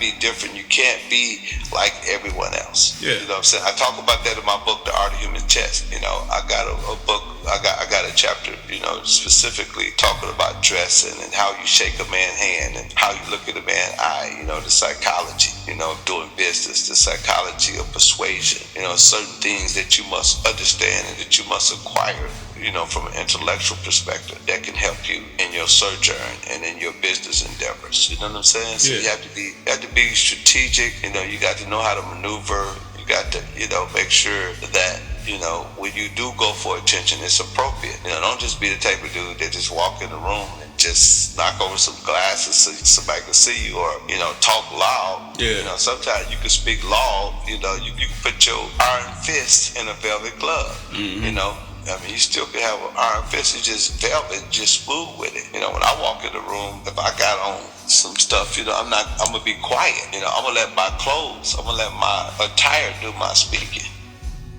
be different. You can't be like everyone else. Yeah. You know what I'm saying? I talk about that in my book, The Art of Human Chess. You know, I got a book, I got a chapter, you know, specifically talking about dressing and how you shake a man's hand and how you look at a man's eye, you know, the psychology, you know, of doing business, the psychology of persuasion, you know, certain things that you must understand and that you must acquire, you know, from an intellectual perspective that can help you in your sojourn and in your business endeavors. You know what I'm saying? So you have to be strategic. You know, you got to know how to maneuver. You got to, you know, make sure that, you know, when you do go for attention, it's appropriate. You know, don't just be the type of dude that just walk in the room and just knock over some glasses so somebody can see you, or, you know, talk loud. Yeah. You know, sometimes you can speak loud. You know, you can put your iron fist in a velvet glove. Mm-hmm. You know, I mean, you still can have an iron fist. It's just velvet, just smooth with it. You know, when I walk in the room, if I got on some stuff, you know, I'm gonna be quiet. You know, I'm gonna let my clothes, I'm gonna let my attire do my speaking.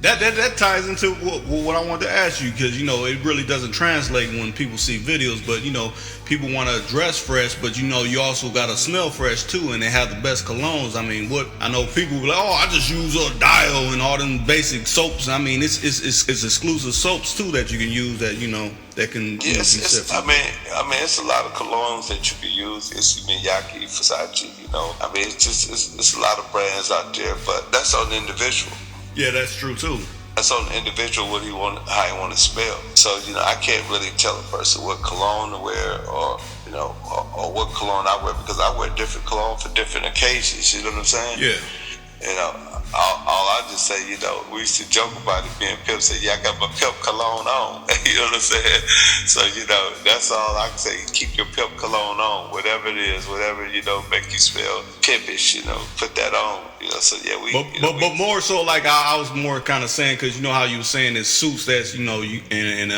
That ties into what I wanted to ask you, because, you know, it really doesn't translate when people see videos, but, you know, people want to dress fresh, but, you know, you also got to smell fresh too, and they have the best colognes. I mean, I know people be like, oh, I just use a Dio and all them basic soaps. I mean, it's exclusive soaps too that you can use that, you know, that can. Yes, I mean, it's a lot of colognes that you can use. It's Miyake, Versace, you know. I mean, it's a lot of brands out there, but that's on the individual. Yeah, that's true too. That's on the individual how he want to smell. So, you know, I can't really tell a person what cologne to wear, or, you know, or what cologne I wear, because I wear different cologne for different occasions. You know what I'm saying? Yeah. You know, all I just say, you know, we used to joke about it being pimp. Say, yeah, I got my pimp cologne on. You know what I'm saying? So, you know, that's all I can say. Keep your pimp cologne on, whatever it is, whatever, you know, make you smell pimpish. You know, put that on. You know, so yeah, But more so, like I was more kind of saying, because you know how you were saying it's suits that's, you know, you and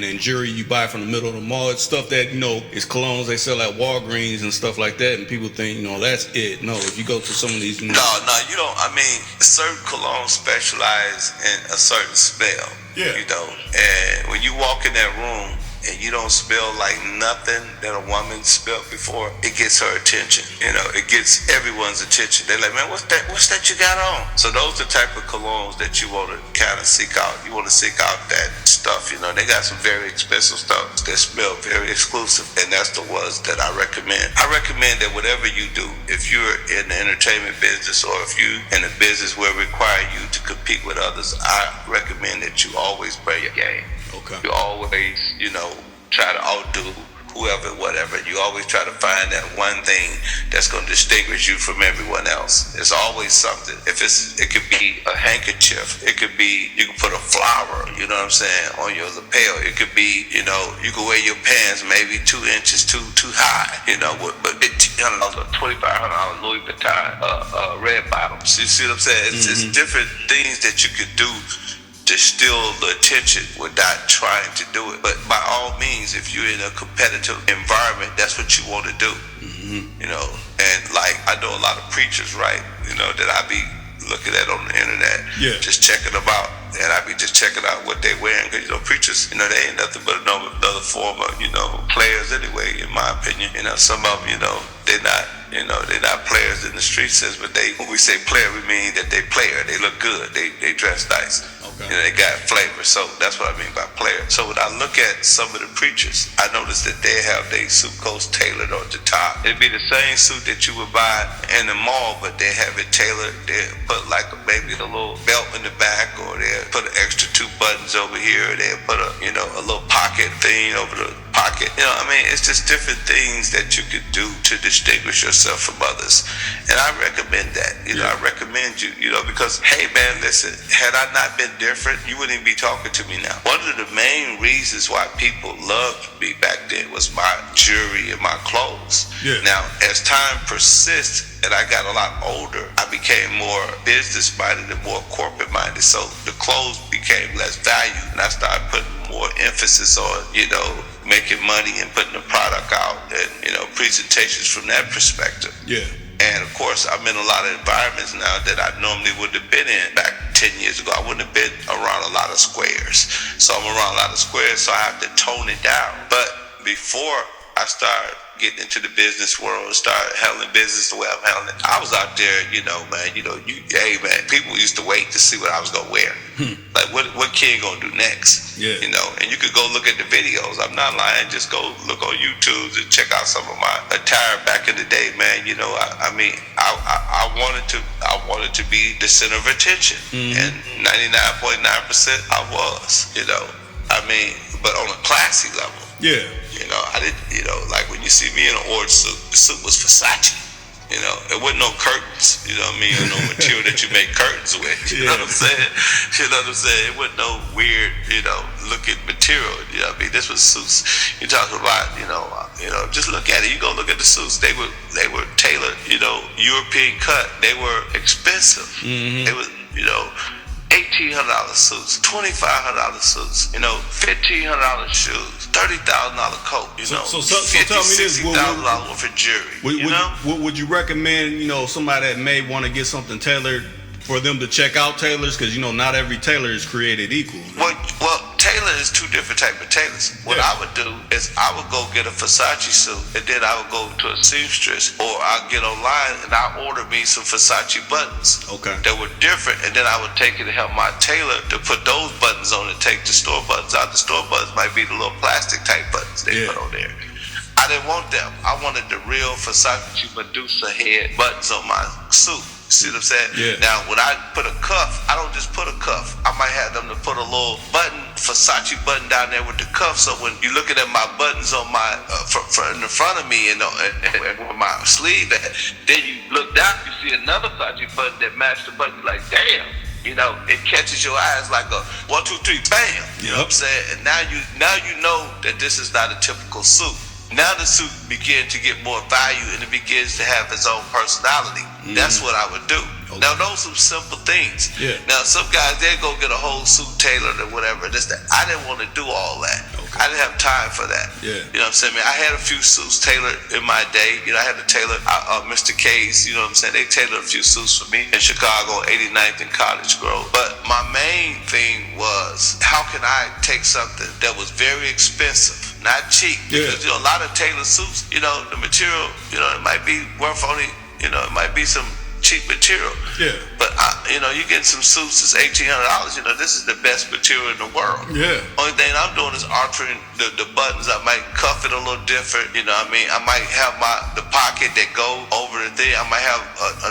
in jewelry you buy from the middle of the mall. It's stuff that, you know, it's colognes they sell at Walgreens and stuff like that, and people think, you know, that's it. No, if you go to some of these, you know, no, you don't. I mean, certain colognes specialize in a certain smell. Yeah. You know, and when you walk in that room and you don't smell like nothing that a woman smelled before, it gets her attention. You know, it gets everyone's attention. They're like, man, what's that you got on? So those are the type of colognes that you want to kind of seek out. You want to seek out that stuff. You know, they got some very expensive stuff that smell very exclusive, and that's the ones that I recommend. I recommend that whatever you do, if you're in the entertainment business, or if you're in a business where it require you to compete with others, I recommend that you always play your game. Okay. You always, you know, try to outdo whoever, whatever. You always try to find that one thing that's going to distinguish you from everyone else. There's always something. It could be a handkerchief. It could be, you can put a flower, you know what I'm saying, on your lapel. It could be, you know, you can wear your pants maybe 2 inches too high, you know, but $2,500 Louis Vuitton red bottoms. You see what I'm saying? It's different things that you could do to steal the attention without trying to do it. But by all means, if you're in a competitive environment, that's what you want to do. Mm-hmm. You know, and like I know a lot of preachers, right? You know, that I be looking at on the internet, just checking them out, and I be just checking out what they wearing, because, you know, preachers, you know, they ain't nothing but another form of, you know, players anyway, in my opinion. You know, some of them, you know, they're not players in the street sense, but when we say player, we mean that they player. They look good. They dress nice. Okay. You know, they got flavor. So that's what I mean by player. So when I look at some of the preachers, I notice that they have their suit coats tailored on the top. It'd be the same suit that you would buy in the mall, but they have it tailored. They put like maybe a little belt in the back, or they put an extra 2 buttons over here. They put a little pocket thing over the pocket. You know, I mean, it's just different things that you could do to distinguish yourself from others. And I recommend that. You know, I recommend you, you know, because, hey man, listen, had I not been different, you wouldn't even be talking to me now. One of the main reasons why people loved me back then was my jewelry and my clothes. Yeah. Now, as time persists and I got a lot older, I became more business minded and more corporate minded. So the clothes became less valued, and I started putting more emphasis on, you know, making money and putting the product out, and, you know, presentations from that perspective. Yeah. And of course, I'm in a lot of environments now that I normally wouldn't have been in back 10 years ago. I wouldn't have been around a lot of squares. So I'm around a lot of squares, so I have to tone it down. But before I start getting into the business world and start handling business the way I'm handling it, I was out there, man, hey man, people used to wait to see what I was gonna wear. Like what kid gonna do next? Yeah. And you could go look at the videos. I'm not lying. Just go look on YouTube and check out some of my attire back in the day, man. I wanted to be the center of attention, and 99.9% I was. But on a classy level. Yeah. I didn't. Like when you see me in an orange suit, the suit was Versace. It wasn't no curtains, or no material that you make curtains with. You know what I'm saying? It wasn't no weird, looking material. This was suits. You're talking about, just look at it. You go look at the suits. They were tailored, European cut. They were expensive. They were, $1,800 suits, $2,500 suits, $1,500 shoes, $30,000 coat, so tell me this, $60,000 worth of jewelry. Would you recommend, somebody that may want to get something tailored for them to check out tailors? Because, not every tailor is created equal. Well, tailor is two different type of tailors. What I would do is I would go get a Versace suit, and then I would go to a seamstress, or I'll get online and I'll order me some Versace buttons. Okay. That were different, and then I would take it and help my tailor to put those buttons on and take the store buttons out. The store buttons might be the little plastic type buttons they put on there. I didn't want them. I wanted the real Versace Medusa head buttons on my suit. See what I'm saying? Yeah. Now, when I put a cuff, I don't just put a cuff. I might have them to put a little button, Versace button down there with the cuff. So when you're looking at my buttons on my in the front of me and where my sleeve at, then you look down, you see another Versace button that matches the button. You're like, damn. It catches your eyes like a 1, 2, 3, bam. You know what I'm saying? And now you know that this is not a typical suit. Now the suit begins to get more value, and it begins to have its own personality. That's what I would do. Okay. Now those are simple things. Yeah. Now some guys, they go get a whole suit tailored or whatever. I didn't want to do all that. Okay. I didn't have time for that. Yeah. You know what I'm saying? I had a few suits tailored in my day. I had to tailor Mr. K's. You know what I'm saying? They tailored a few suits for me in Chicago, 89th and College Grove. But my main thing was, how can I take something that was very expensive, not cheap? Yeah. Because a lot of tailored suits, the material, it might be worth only, it might be some cheap material. Yeah. But you get some suits that's $1,800. This is the best material in the world. Yeah. Only thing I'm doing is altering the buttons. I might cuff it a little different. I might have the pocket that go over the thing. I might have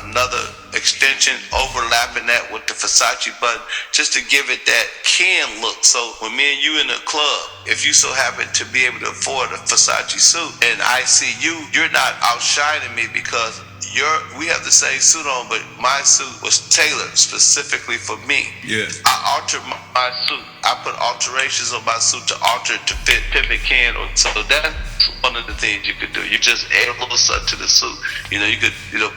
another extension overlapping that with the Versace button, just to give it that Ken look. So when me and you in the club, if you so happen to be able to afford a Versace suit, and I see you're not outshining me because we have the same suit on, but my suit was tailored specifically for me. Yeah. I altered my suit. I put alterations on my suit to alter it to fit Pimpin Ken. So that's one of the things you could do. You just add a little something to the suit. You could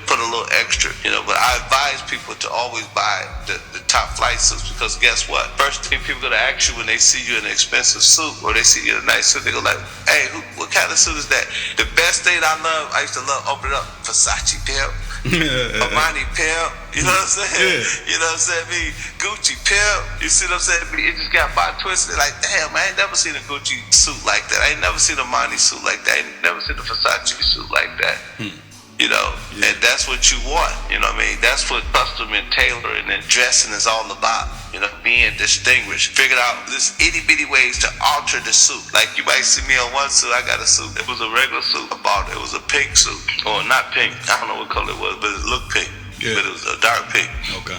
put a little extra. But I advise people to always buy the top flight suits, because guess what? First thing people gonna ask you when they see you in an expensive suit or they see you in a nice suit, they go like, "Hey, what kind of suit is that?" The best thing I used to love, open it up, Versace pimp, Armani pimp. You know what I'm saying? Yeah. You know what I'm saying? Gucci pimp. You see what I'm saying? It just got by twisted. Like, damn, I ain't never seen a Gucci suit like that. I ain't never seen a Armani suit like that. I ain't never seen a Versace suit like that. And that's what you want. That's what custom and tailoring and dressing is all about. Being distinguished. Figured out this itty bitty ways to alter the suit. Like you might see me on one suit, I got a suit. It was a regular suit I bought. It was a pink suit. Or not pink. I don't know what color it was, but it looked pink. Yeah. But it was a dark pink. Okay.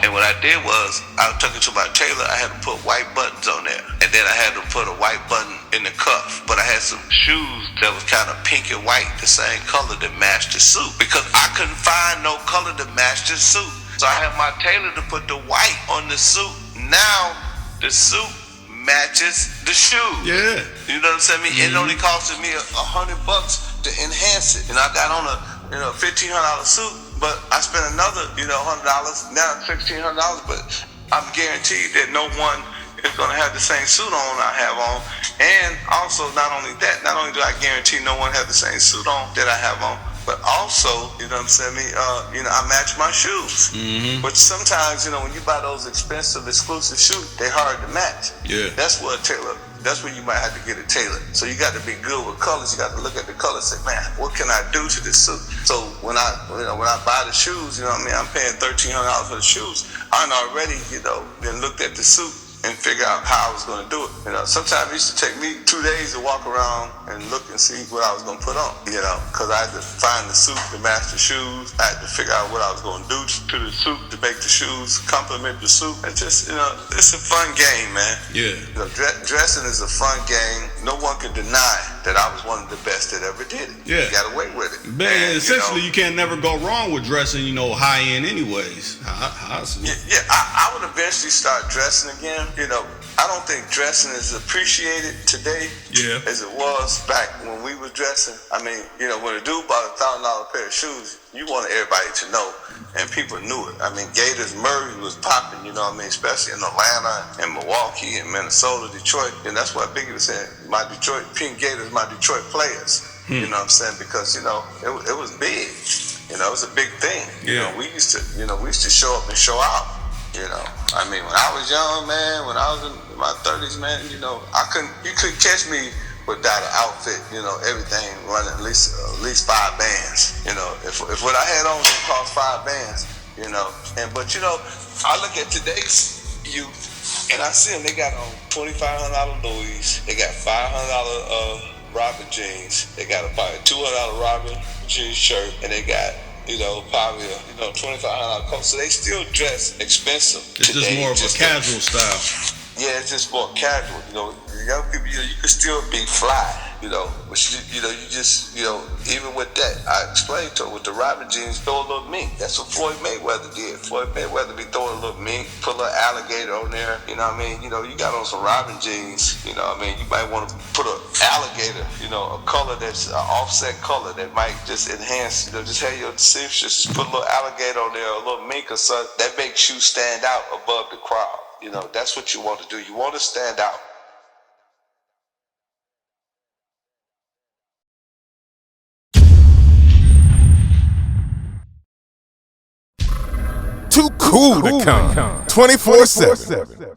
And what I did was, I took it to my tailor. I had to put white buttons on there, and then I had to put a white button in the cuff. But I had some shoes that was kind of pink and white, the same color that matched the suit, because I couldn't find no color that matched the suit. So I had my tailor to put the white on the suit. Now the suit matches the shoes. Yeah. You know what I'm saying? It only costed me $100 to enhance it, and I got on a $1,500 suit. But I spent another, $100, now $1,600. But I'm guaranteed that no one is going to have the same suit on I have on. And also, not only do I guarantee no one has the same suit on that I have on, but also, I match my shoes. Mm-hmm. But sometimes, when you buy those expensive, exclusive shoes, they're hard to match. Yeah. That's what a tailor that's where you might have to get it tailored. So you got to be good with colors. You got to look at the colors and say, man, what can I do to this suit? So when I buy the shoes, you know what I mean, I'm paying $1,300 for the shoes. I already, then looked at the suit and figure out how I was going to do it. Sometimes it used to take me 2 days to walk around and look and see what I was going to put on, because I had to find the suit to match the shoes. I had to figure out what I was going to do to the suit to make the shoes complement the suit. And just, it's a fun game, man. Yeah. Dressing is a fun game. No one can deny that I was one of the best that ever did it. Yeah. You got away with it. Man, and essentially, you can't never go wrong with dressing, high end anyways. Yeah, I would eventually start dressing again. I don't think dressing is appreciated today as it was back when we was dressing. I mean, when a dude bought a $1,000 pair of shoes, you wanted everybody to know, and people knew it. I mean, Gators Murray was popping, especially in Atlanta and Milwaukee and Minnesota, Detroit. And that's what Biggie was saying. My Detroit Pink Gators, my Detroit players. You know what I'm saying? Because, it was big. It was a big thing. Yeah. We used to show up and show out. I mean, when I was young, man, when I was in my 30s, man, you couldn't catch me without an outfit, everything running at least 5 bands. If what I had on was gonna cost 5 bands, but I look at today's youth and I see them, they got on $2,500 Louis, they got $500 Robin jeans, they got a $200 Robin jeans shirt, and they got probably a $2,500 coat. So they still dress expensive. It's just more of a casual style. Yeah, it's just more casual. Young people, you can still be fly. But you just, even with that, I explained to her with the Robin jeans, throw a little mink. That's what Floyd Mayweather did. Floyd Mayweather be throwing a little mink, put a little alligator on there. You know what I mean? You got on some Robin jeans. You might want to put an alligator. A color that's an offset color that might just enhance. Just have your seamstress just put a little alligator on there, a little mink or something that makes you stand out above the crowd. That's what you want to do. You want to stand out. Too cool to come 24/7.